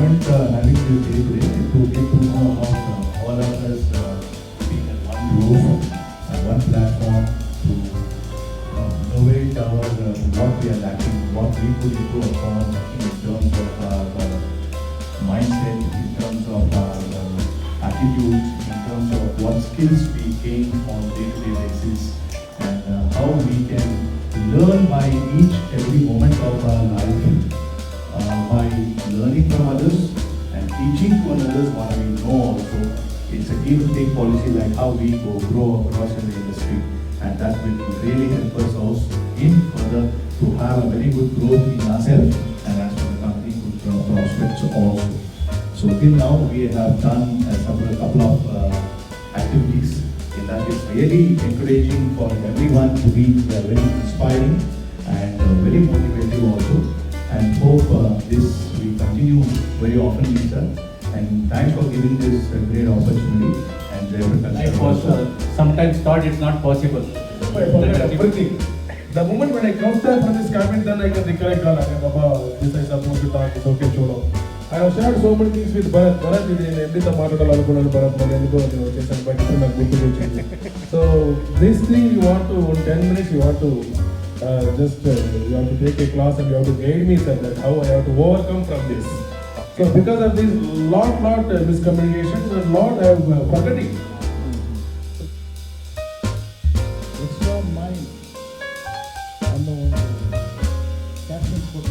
moment having this day today to get to know about all of us being at one roof and one platform to innovate our what we are lacking, what we could improve upon in terms of our mindset, in terms of our attitudes, in terms of what skills we gain on day-to-day basis, and how we can learn by each every moment of our life, by learning from others and teaching to others what we know also. It's a give and take policy like how we grow across in the industry, and that will really help us also in further to have a very good growth in ourselves and as for the company good prospects also. So till now we have done a couple of activities in that is really encouraging for everyone to be very inspiring and very motivating also, and hope this will continue very often, sir. And thanks for giving this great opportunity. And Jayaprakash was sometimes thought it's not possible. Everything. The moment when I come there from this cabin, then I can recollect all. Baba, this I supposed to talk. It's okay, cholo. I have shared so many things with Bharat. Bharat is in every So this thing you want to, in 10 minutes you want to you have to take a class and you have to guide me, sir, that how I have to overcome from this. So because of this lot miscommunications and lot I am forgetting. Extra mind unknown captain for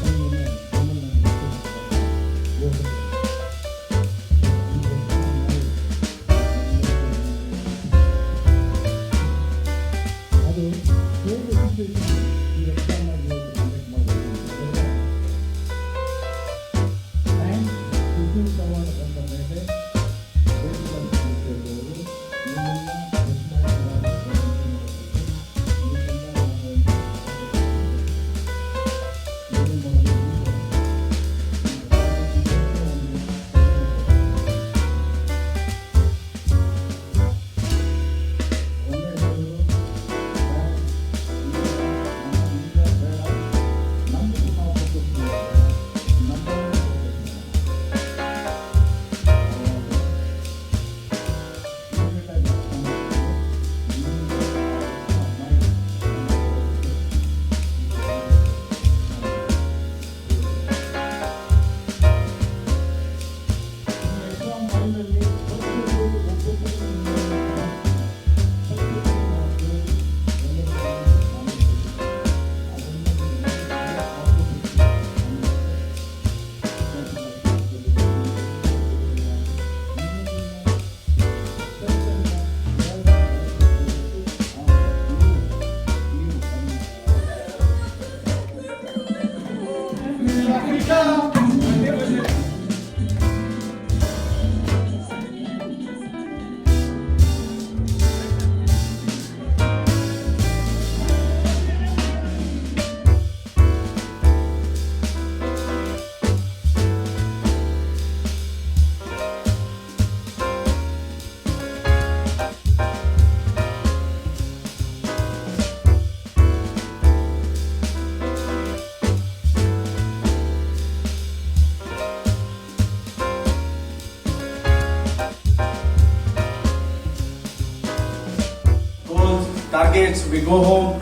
Targets, we go home,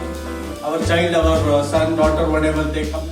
our child, our son, daughter, whatever they come.